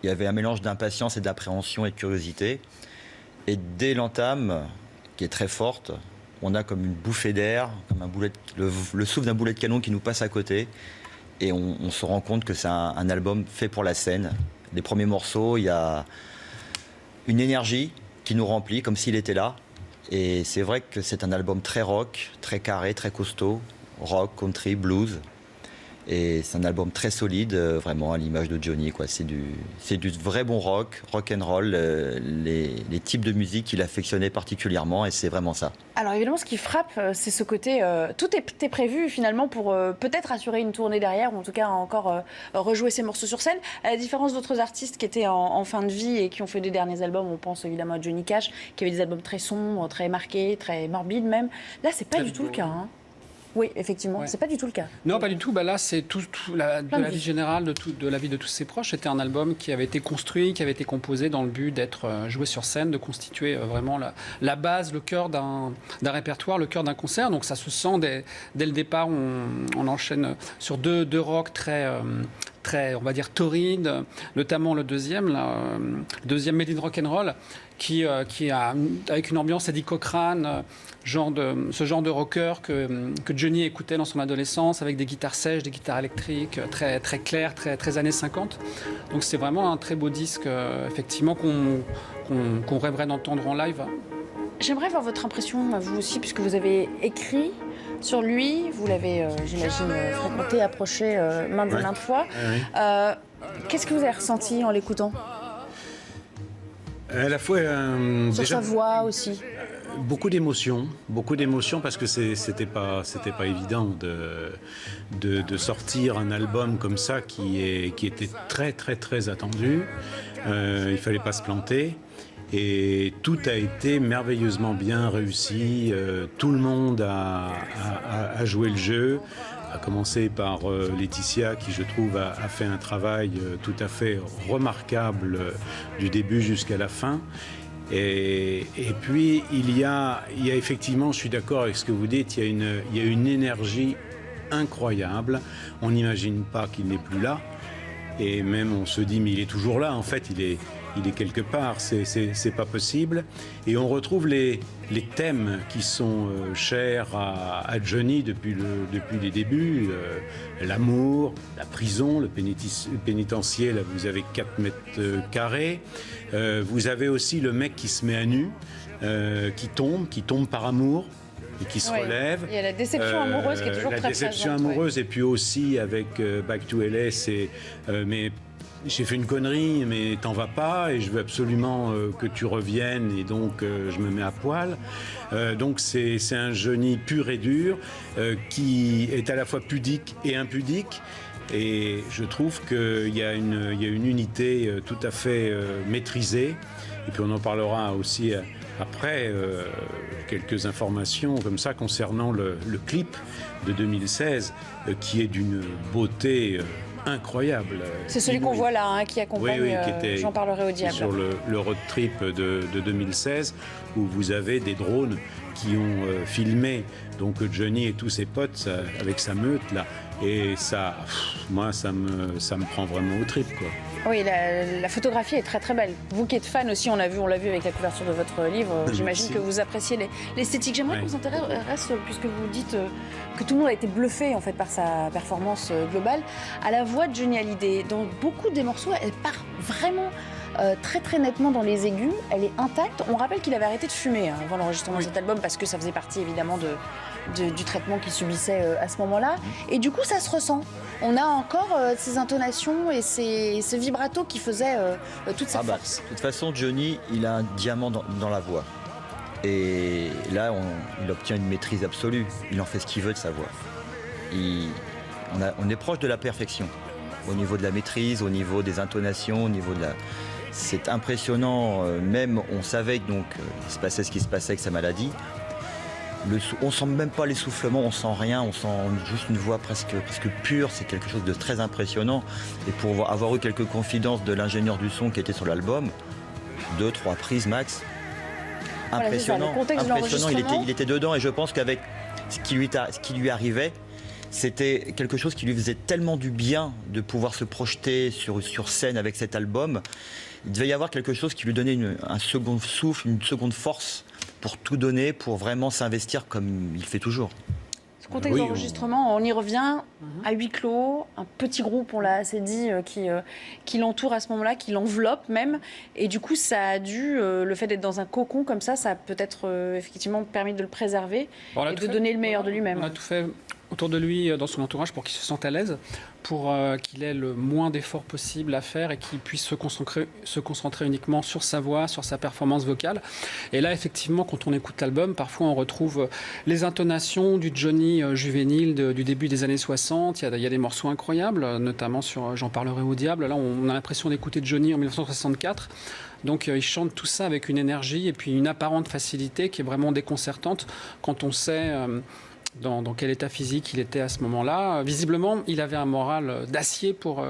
il y avait un mélange d'impatience et d'appréhension et de curiosité. Et dès l'entame, qui est très forte, on a comme une bouffée d'air, comme le souffle d'un boulet de canon qui nous passe à côté. Et on se rend compte que c'est un album fait pour la scène. Les premiers morceaux, il y a une énergie qui nous remplit, comme s'il était là. Et c'est vrai que c'est un album très rock, très carré, très costaud. Rock, country, blues. Et c'est un album très solide, vraiment à l'image de Johnny, quoi. C'est du vrai bon rock and roll, les types de musique qu'il affectionnait particulièrement, et c'est vraiment ça. Alors évidemment, ce qui frappe, c'est ce côté, tout était prévu finalement pour peut-être assurer une tournée derrière, ou en tout cas encore rejouer ces morceaux sur scène. À la différence d'autres artistes qui étaient en fin de vie et qui ont fait des derniers albums, on pense évidemment à Johnny Cash, qui avait des albums très sombres, très marqués, très morbides même. Là, c'est pas du tout le cas. Oui, effectivement, Ouais. c'est pas du tout le cas. Non, pas du tout. Là, c'est de la vie générale, de la vie de tous ses proches. C'était un album qui avait été construit, qui avait été composé dans le but d'être joué sur scène, de constituer vraiment la base, le cœur d'un répertoire, le cœur d'un concert. Donc ça se sent dès le départ. On enchaîne sur deux rocks très, on va dire, torrides, notamment le deuxième Made in Rock'n'Roll, qui a avec une ambiance Eddie Cochrane, ce genre de rocker que Johnny écoutait dans son adolescence, avec des guitares sèches, des guitares électriques, très, très claires, très années 50. Donc c'est vraiment un très beau disque, effectivement, qu'on rêverait d'entendre en live. J'aimerais avoir votre impression, vous aussi, puisque vous avez écrit sur lui, vous l'avez, j'imagine, fréquenté, approché maintes et maintes fois. Qu'est-ce que vous avez ressenti en l'écoutant ? À la fois, Sur sa voix aussi. beaucoup d'émotions parce que c'était pas évident de sortir un album comme ça qui était très très très attendu. Il fallait pas se planter. Et tout a été merveilleusement bien réussi. Tout le monde a joué le jeu, à commencer par Laetitia, qui je trouve a fait un travail tout à fait remarquable du début jusqu'à la fin. Et puis il y a effectivement, je suis d'accord avec ce que vous dites, il y a une énergie incroyable. On n'imagine pas qu'il n'est plus là. Et même on se dit, mais il est toujours là. En fait, il est quelque part, c'est pas possible. Et on retrouve les thèmes qui sont chers à Johnny depuis les débuts. L'amour, la prison, le pénitencier, là vous avez 4 mètres carrés. Vous avez aussi le mec qui se met à nu, qui tombe par amour et qui se relève. Il y a la déception amoureuse qui est toujours très présente. La déception amoureuse, et puis aussi avec Back to LA, mais j'ai fait une connerie, mais t'en vas pas, et je veux absolument que tu reviennes, et donc je me mets à poil. Donc c'est un Johnny pur et dur, qui est à la fois pudique et impudique. Et je trouve qu'il y a une unité tout à fait maîtrisée. Et puis on en parlera aussi après, quelques informations comme ça concernant le clip de 2016, qui est d'une beauté incroyable. C'est celui qu'on voit là, qui accompagne J'en parlerai au diable. Sur le road trip de 2016, où vous avez des drones qui ont filmé donc Johnny et tous ses potes avec sa meute là. Et ça, moi, ça me prend vraiment au trip, quoi. Oui, la photographie est très très belle. Vous qui êtes fan aussi, on l'a vu avec la couverture de votre livre, j'imagine que vous appréciez l'esthétique. J'aimerais qu'on s'intéresse, puisque vous dites que tout le monde a été bluffé en fait par sa performance globale, à la voix de Johnny Hallyday. Dans beaucoup des morceaux, elle part vraiment très très nettement dans les aigus, elle est intacte. On rappelle qu'il avait arrêté de fumer avant l'enregistrement de cet album, parce que ça faisait partie évidemment du traitement qu'il subissait à ce moment-là. Et du coup, ça se ressent. On a encore ces intonations et ce vibrato qui faisait toute sa force. De toute façon, Johnny, il a un diamant dans la voix. Et là, il obtient une maîtrise absolue. Il en fait ce qu'il veut de sa voix. On est proche de la perfection. Au niveau de la maîtrise, au niveau des intonations, au niveau de la... C'est impressionnant. Même, on savait que donc, il se passait ce qui se passait avec sa maladie. On sent même pas l'essoufflement, on sent rien, on sent juste une voix presque pure. C'est quelque chose de très impressionnant. Et pour avoir eu quelques confidences de l'ingénieur du son qui était sur l'album, 2-3 prises max, impressionnant. Il était dedans, et je pense qu'avec ce qui lui arrivait, c'était quelque chose qui lui faisait tellement du bien de pouvoir se projeter sur scène avec cet album. Il devait y avoir quelque chose qui lui donnait un second souffle, une seconde force pour tout donner, pour vraiment s'investir comme il fait toujours. Ce contexte d'enregistrement, on y revient, à huis clos, un petit groupe, on l'a assez dit, qui l'entoure à ce moment-là, qui l'enveloppe même. Et du coup, ça a dû, le fait d'être dans un cocon comme ça a peut-être effectivement permis de le préserver et de donner le meilleur de lui-même. On a tout fait autour de lui, dans son entourage, pour qu'il se sente à l'aise, pour qu'il ait le moins d'efforts possible à faire et qu'il puisse se concentrer uniquement sur sa voix, sur sa performance vocale. Et là, effectivement, quand on écoute l'album, parfois on retrouve les intonations du Johnny juvénile du début des années 60. Il y a des morceaux incroyables, notamment sur J'en parlerai au diable. Là, on a l'impression d'écouter Johnny en 1964. Donc il chante tout ça avec une énergie et puis une apparente facilité qui est vraiment déconcertante quand on sait dans quel état physique il était à ce moment-là. Visiblement, il avait un moral d'acier pour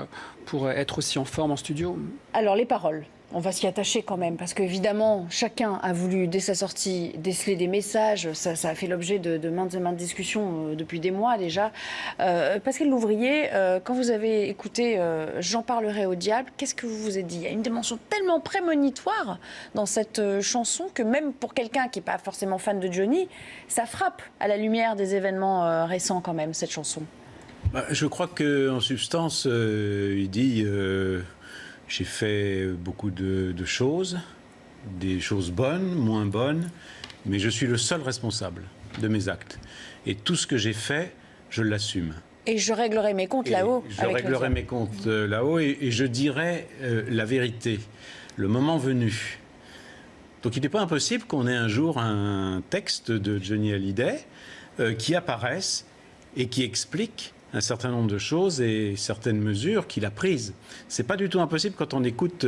être aussi en forme en studio. Alors, les paroles. On va s'y attacher quand même, parce qu'évidemment, chacun a voulu, dès sa sortie, déceler des messages. Ça a fait l'objet de maintes et maintes discussions depuis des mois déjà. Pascal Louvrier, quand vous avez écouté « J'en parlerai au diable », qu'est-ce que vous vous êtes dit? Il y a une dimension tellement prémonitoire dans cette chanson que même pour quelqu'un qui n'est pas forcément fan de Johnny, ça frappe à la lumière des événements récents quand même, cette chanson. Je crois qu'en substance, il dit... J'ai fait beaucoup de choses, des choses bonnes, moins bonnes, mais je suis le seul responsable de mes actes. Et tout ce que j'ai fait, je l'assume. Et je réglerai mes comptes là-haut. Je réglerai mes comptes là-haut et je dirai la vérité, le moment venu. Donc il n'est pas impossible qu'on ait un jour un texte de Johnny Hallyday qui apparaisse et qui explique un certain nombre de choses et certaines mesures qu'il a prises. C'est pas du tout impossible quand on écoute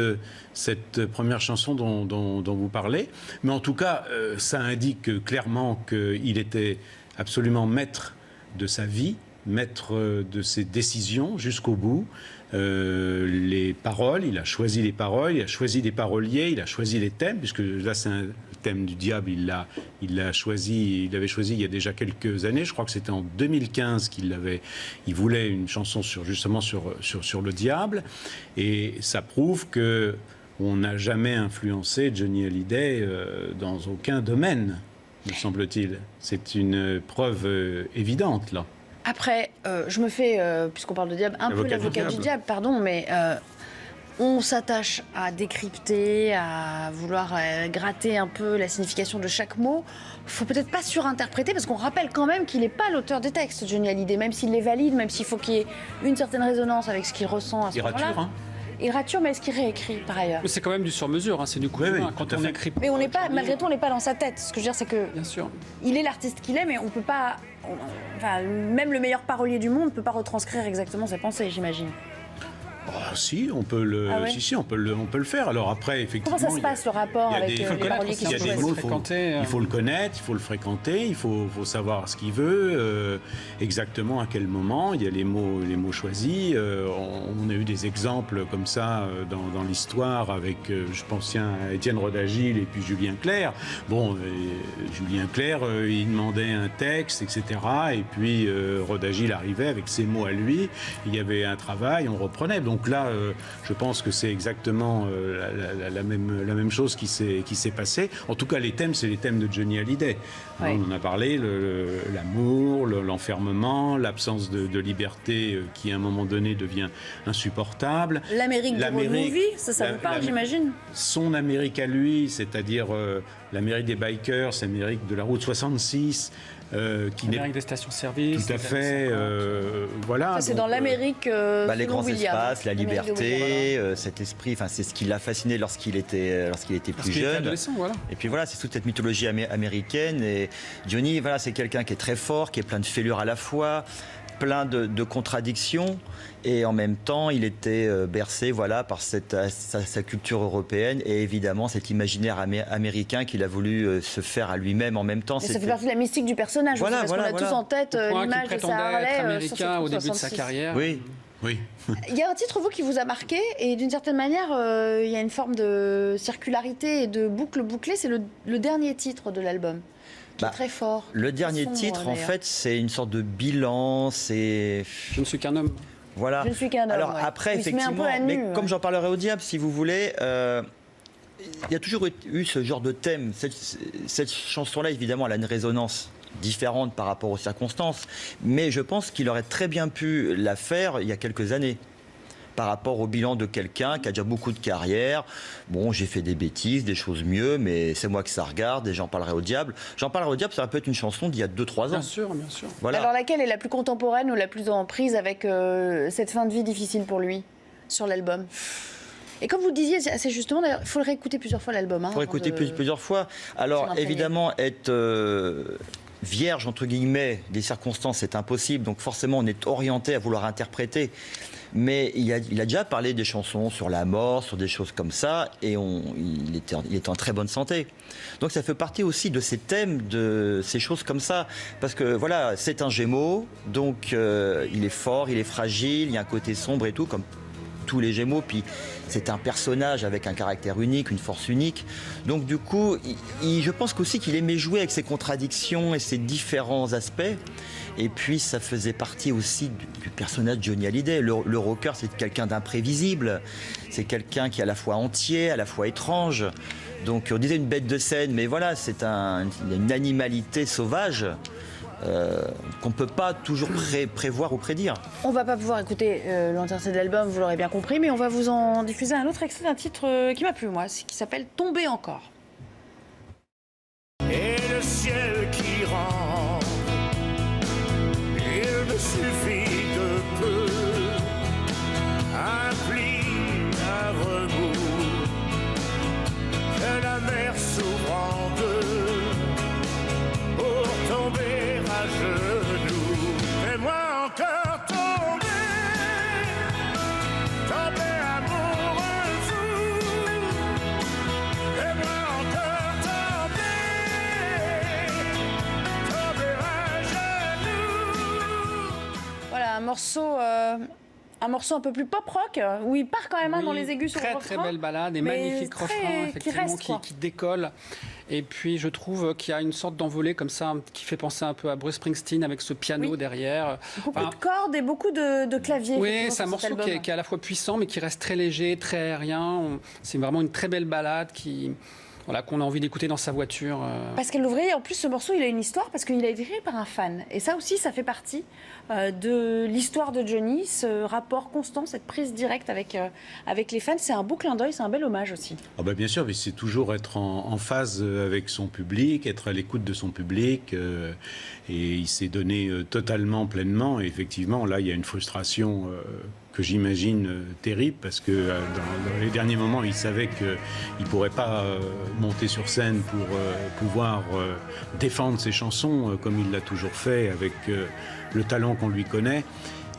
cette première chanson dont vous parlez, mais en tout cas, ça indique clairement qu'il était absolument maître de sa vie, maître de ses décisions jusqu'au bout. Les paroles, il a choisi les paroles, il a choisi des paroliers, il a choisi les thèmes, puisque là c'est un thème du diable, il l'avait choisi il y a déjà quelques années, je crois que c'était en 2015 il voulait une chanson justement sur le diable, et ça prouve que on n'a jamais influencé Johnny Hallyday dans aucun domaine, me semble-t-il. C'est une preuve évidente là. Après, je me fais, puisqu'on parle de diable, un peu l'avocat du diable, pardon, mais on s'attache à décrypter, à vouloir gratter un peu la signification de chaque mot. Il ne faut peut-être pas surinterpréter, parce qu'on rappelle quand même qu'il n'est pas l'auteur des textes, Johnny Hallyday, même s'il les valide, même s'il faut qu'il y ait une certaine résonance avec ce qu'il ressent à ce moment-là. Rature, hein. Il rature, mais est-ce qu'il réécrit par ailleurs? C'est quand même du sur-mesure, hein, c'est du coup de main. Quand on écrit. Mais on n'est pas, malgré tout, on n'est pas dans sa tête. Ce que je veux dire, c'est que bien sûr, il est l'artiste qu'il est, mais on peut pas. Enfin, même le meilleur parolier du monde ne peut pas retranscrire exactement ses pensées, j'imagine. Si, on peut le, on peut le faire. Alors après, effectivement, comment ça se passe le rapport avec les paroliers qui sont choisis? Il faut le connaître, il faut le fréquenter, il faut savoir ce qu'il veut, exactement à quel moment. Il y a les mots choisis. On a eu des exemples comme ça dans l'histoire avec, je pense, Étienne Rodagil et puis Julien Clerc. Bon, Julien Clerc, il demandait un texte, etc. Et puis Rodagil arrivait avec ses mots à lui. Il y avait un travail, on reprenait. Donc là, je pense que c'est exactement la même chose qui s'est passée. En tout cas, les thèmes, c'est les thèmes de Johnny Hallyday. Oui. On en a parlé, l'amour, l'enfermement, l'absence de liberté qui, à un moment donné, devient insupportable. L'Amérique de road movie, ça vous parle, j'imagine? Son Amérique à lui, c'est-à-dire l'Amérique des bikers, l'Amérique de la route 66, l'Amérique des stations-service. Tout à fait, voilà. C'est dans l'Amérique les grands William, espaces, la liberté, cet esprit, c'est ce qui l'a fasciné lorsqu'il était plus jeune. Voilà. Et puis voilà, c'est toute cette mythologie américaine. Et Johnny, voilà, c'est quelqu'un qui est très fort, qui est plein de fêlures à la fois, plein de contradictions, et en même temps il était bercé par sa culture européenne et évidemment cet imaginaire américain qu'il a voulu se faire à lui-même en même temps. Et ça fait partie de la mystique du personnage, parce qu'on a tous en tête l'image de Sarah Harley américain au début de sa carrière. Oui. Il y a un titre, vous, qui vous a marqué, et d'une certaine manière, il y a une forme de circularité et de boucle bouclée, c'est le dernier titre de l'album. Qui est très fort. Le dernier titre, en fait, c'est une sorte de bilan. C'est. Je ne suis qu'un homme. Voilà. Je ne suis qu'un homme. Alors après, effectivement, mais comme j'en parlerai au diable, si vous voulez, il y a toujours eu ce genre de thème. Cette chanson-là, évidemment, elle a une résonance différente par rapport aux circonstances, mais je pense qu'il aurait très bien pu la faire il y a quelques années. Par rapport au bilan de quelqu'un qui a déjà beaucoup de carrière. Bon, j'ai fait des bêtises, des choses mieux, mais c'est moi que ça regarde et j'en parlerai au diable. J'en parlerai au diable, ça peut être une chanson d'il y a 2-3 ans. Bien sûr, bien sûr. Voilà. Alors laquelle est la plus contemporaine ou la plus en prise avec cette fin de vie difficile pour lui sur l'album? Et comme vous le disiez, assez justement, d'ailleurs, il faut le réécouter plusieurs fois l'album. Il faut écouter plusieurs fois. Alors évidemment, être vierge, entre guillemets, des circonstances, c'est impossible. Donc forcément, on est orienté à vouloir interpréter. Mais il a déjà parlé des chansons sur la mort, sur des choses comme ça, et il était en très bonne santé. Donc ça fait partie aussi de ces thèmes, de ces choses comme ça. Parce que voilà, c'est un Gémeaux, donc il est fort, il est fragile, il y a un côté sombre et tout, comme tous les Gémeaux, puis c'est un personnage avec un caractère unique, une force unique. Donc du coup, je pense aussi qu'il aimait jouer avec ses contradictions et ses différents aspects. Et puis ça faisait partie aussi du personnage de Johnny Hallyday. Le rocker, c'est quelqu'un d'imprévisible. C'est quelqu'un qui est à la fois entier, à la fois étrange. Donc on disait une bête de scène, mais voilà, il y a une animalité sauvage qu'on ne peut pas toujours prévoir ou prédire. On va pas pouvoir écouter l'entièreté de l'album, vous l'aurez bien compris, mais on va vous en diffuser un autre extrait d'un titre qui m'a plu, moi, qui s'appelle « Tomber encore ». Et le ciel qui rend, il me suffit de peu, un pli, un remous, que la mer s'ouvre en deux, pour tomber à genoux. Fais-moi encore tomber, tomber amoureux fou, fais-moi encore tomber, tomber à genoux. Voilà, un morceau un peu plus pop-rock, où il part quand même dans les aigus sur le refrain. Très belle balade et magnifique refrain, effectivement, qui décolle. Et puis je trouve qu'il y a une sorte d'envolée comme ça, qui fait penser un peu à Bruce Springsteen avec ce piano derrière. Beaucoup de cordes et beaucoup de claviers. Oui, c'est un morceau qui est à la fois puissant, mais qui reste très léger, très aérien. C'est vraiment une très belle balade qu'on a envie d'écouter dans sa voiture. Pascal Louvrier, en plus, ce morceau, il a une histoire parce qu'il a été écrit par un fan. Et ça aussi, ça fait partie de l'histoire de Johnny, ce rapport constant, cette prise directe avec les fans. C'est un beau clin d'œil, c'est un bel hommage aussi. Ah bah bien sûr, mais c'est toujours être en phase avec son public, être à l'écoute de son public. Et il s'est donné totalement, pleinement. Et effectivement, là, il y a une frustration que j'imagine terrible, parce que dans les derniers moments, il savait qu'il ne pourrait pas monter sur scène pour pouvoir défendre ses chansons comme il l'a toujours fait, avec le talent qu'on lui connaît.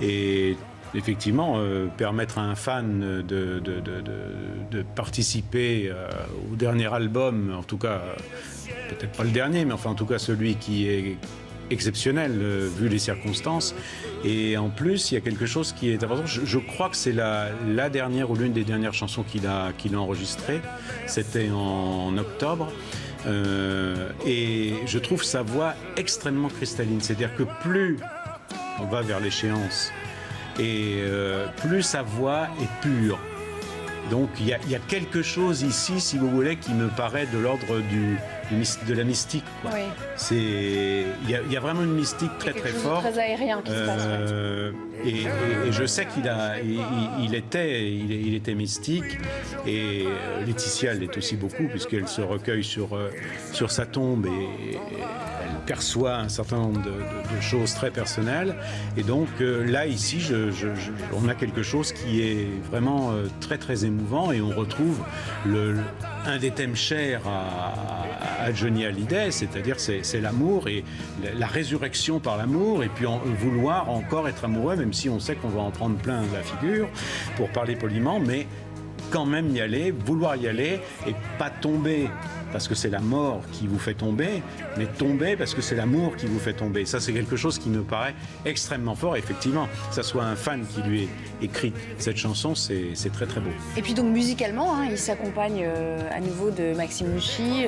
Et effectivement, permettre à un fan de participer au dernier album, en tout cas, peut-être pas le dernier, mais enfin en tout cas celui qui est exceptionnel vu les circonstances. Et en plus, il y a quelque chose qui est important. Je crois que c'est la dernière ou l'une des dernières chansons qu'il a enregistrées. C'était en octobre. Et je trouve sa voix extrêmement cristalline. C'est-à-dire que plus on va vers l'échéance, et plus sa voix est pure. Donc il y a quelque chose ici, si vous voulez, qui me paraît de l'ordre de la mystique, quoi. Oui. Il y a vraiment une mystique très très forte. Très aérien qui se passe. Et je sais qu'il était mystique, et Laetitia l'est aussi beaucoup, puisqu'elle se recueille sur sa tombe, et elle perçoit un certain nombre de choses très personnelles. Et donc là, ici, on a quelque chose qui est vraiment très très émouvant, et on retrouve un des thèmes chers à Johnny Hallyday, c'est-à-dire c'est l'amour et la résurrection par l'amour, et puis vouloir encore être amoureux, même si on sait qu'on va en prendre plein la figure, pour parler poliment, mais quand même y aller, vouloir y aller, et pas tomber parce que c'est la mort qui vous fait tomber, mais tomber parce que c'est l'amour qui vous fait tomber. Ça, c'est quelque chose qui me paraît extrêmement fort. Et effectivement, que ça soit un fan qui lui ait écrit cette chanson, c'est très très beau. Et puis donc musicalement, il s'accompagne à nouveau de Maxime Nuchy,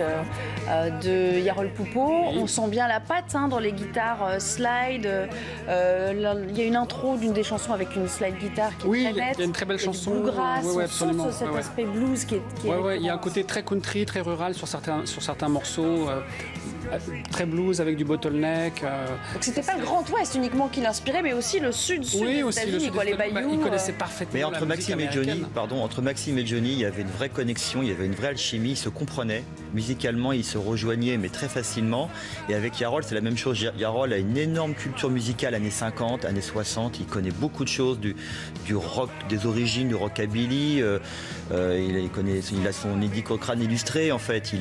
de Yarol Poupeau. Oui. On sent bien la patte dans les guitares slide. Il y a une intro d'une des chansons avec une slide guitare qui est très bête. Il y a une très belle chanson. Bluegrass, absolument. On sent cet aspect blues qui est il y a un côté très country, très rural sur certains morceaux, très blues avec du bottleneck. Donc c'était pas le Grand Ouest uniquement qui l'inspirait, mais aussi le sud-sud des États-Unis, les bayous. Il connaissait parfaitement. Mais entre Maxime et Johnny, il y avait une vraie connexion, il y avait une vraie alchimie, ils se comprenaient. Musicalement, ils se rejoignaient, mais très facilement. Et avec Yarol, c'est la même chose. Yarol a une énorme culture musicale, années 50, années 60. Il connaît beaucoup de choses, du rock, des origines, du rockabilly. Il a son Eddie Cochrane illustré, en fait.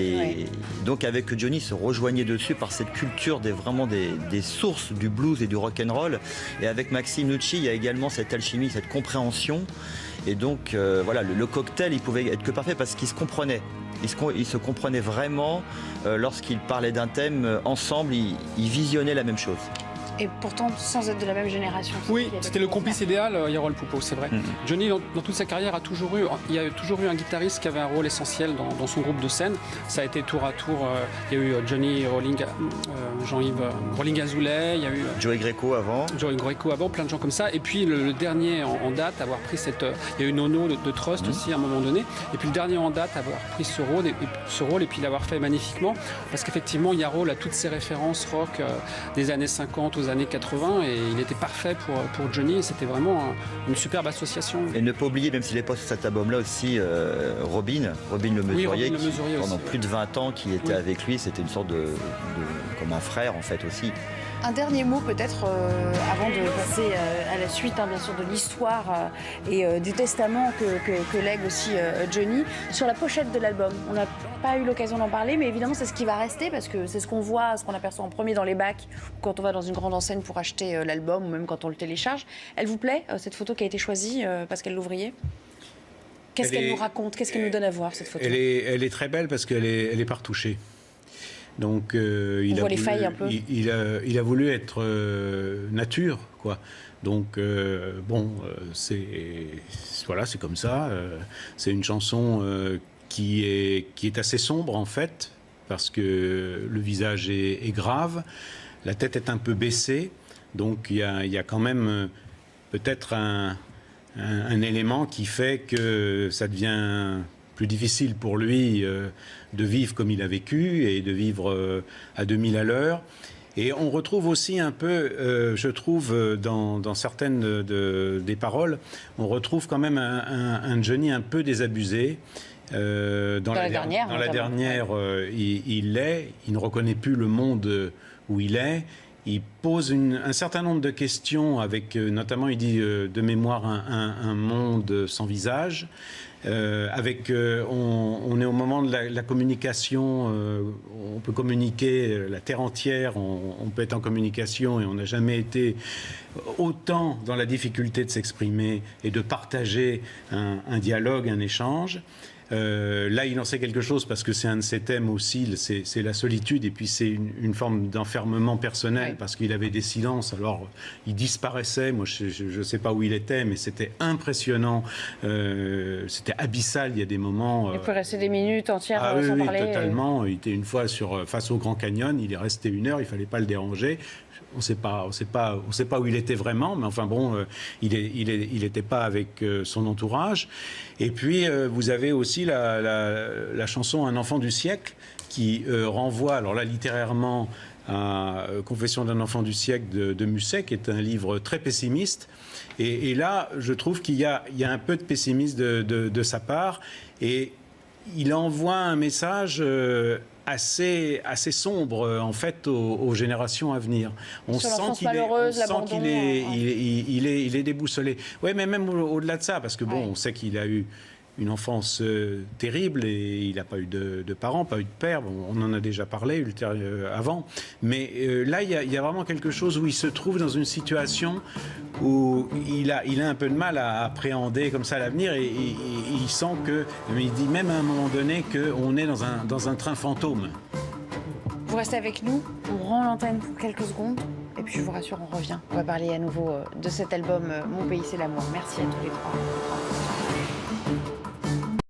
Donc avec Johnny, il se rejoignait baigné dessus par cette culture vraiment des sources du blues et du rock'n'roll. Et avec Maxime Nucci, il y a également cette alchimie, cette compréhension. Et donc, voilà, le cocktail, il pouvait être que parfait parce qu'ils se comprenaient. Ils se comprenaient vraiment lorsqu'ils parlaient d'un thème ensemble, ils visionnaient la même chose. Et pourtant, sans être de la même génération. Oui, c'était le complice idéal, Yarol Poupeau, c'est vrai. Johnny, dans toute sa carrière, il y a toujours eu un guitariste qui avait un rôle essentiel dans son groupe de scène. Ça a été tour à tour. Il y a eu Johnny Rolling, Jean-Yves Rolling Azoulay, il y a eu Joey Greco avant. Joey Greco avant, plein de gens comme ça. Et puis le dernier en date, avoir pris cette. Il y a eu Nono de Trust aussi à un moment donné. Et puis le dernier en date, avoir pris ce rôle et puis l'avoir fait magnifiquement. Parce qu'effectivement, Yarol a toutes ses références rock des années 50 aux années 80 et il était parfait pour Johnny. C'était vraiment une superbe association. Et ne pas oublier, même s'il n'est pas sur cet album-là aussi, Robin Le Mesurier, pendant plus de 20 ans, qui était avec lui. C'était une sorte comme un frère en fait aussi. Un dernier mot peut-être avant de passer à la suite, bien sûr, de l'histoire et du testament que lègue aussi Johnny. Sur la pochette de l'album, on n'a pas eu l'occasion d'en parler, mais évidemment c'est ce qui va rester parce que c'est ce qu'on voit, ce qu'on aperçoit en premier dans les bacs ou quand on va dans une grande enseigne pour acheter l'album ou même quand on le télécharge. Elle vous plaît, cette photo qui a été choisie, Pascal Louvrier ? Qu'est-ce qu'elle nous raconte ? Qu'est-ce qu'elle nous donne à voir, cette photo ? Elle est très belle parce qu'elle est pas retouchée. Donc, il a voulu être nature, quoi. Donc, c'est comme ça. C'est une chanson qui est assez sombre, en fait, parce que le visage est grave, la tête est un peu baissée. Donc, il y a quand même peut-être un élément qui fait que ça devient plus difficile pour lui de vivre comme il a vécu et de vivre à 2000 à l'heure. Et on retrouve aussi un peu, je trouve, dans certaines des paroles, on retrouve quand même un Johnny un peu désabusé. Dans la dernière, il ne reconnaît plus le monde où il est. Il pose un certain nombre de questions avec, notamment, il dit de mémoire un monde sans visage. On est au moment de la communication, on peut communiquer la terre entière, on peut être en communication et on n'a jamais été autant dans la difficulté de s'exprimer et de partager un dialogue, un échange. Là, il en sait quelque chose parce que c'est un de ses thèmes aussi, c'est la solitude et puis c'est une forme d'enfermement personnel parce qu'il avait des silences. Alors, il disparaissait. Moi, je ne sais pas où il était, mais c'était impressionnant. C'était abyssal. Il y a des moments. Il peut rester des minutes entières sans parler. Oui, totalement. Il était une fois face au Grand Canyon. Il est resté 1 heure. Il fallait pas le déranger. On sait pas où il était vraiment, mais enfin bon, il n'était pas avec son entourage. Et puis vous avez aussi la chanson Un enfant du siècle qui renvoie, alors là littérairement, à Confession d'un enfant du siècle de Musset, qui est un livre très pessimiste. Et là, je trouve qu'il y a un peu de pessimisme de sa part, et il envoie un message assez sombre en fait aux générations à venir. On sent qu'il est déboussolé. Oui, mais même au-delà de ça, parce que bon, on sait qu'il a eu une enfance terrible et il n'a pas eu de parents, pas eu de père. Bon, on en a déjà parlé avant. Mais là, il y a vraiment quelque chose où il se trouve dans une situation où il a un peu de mal à appréhender comme ça l'avenir et il sent que, il dit même à un moment donné qu'on est dans un train fantôme. Vous restez avec nous, on rend l'antenne pour quelques secondes et puis je vous rassure, on revient. On va parler à nouveau de cet album Mon pays c'est l'amour. Merci à tous les trois.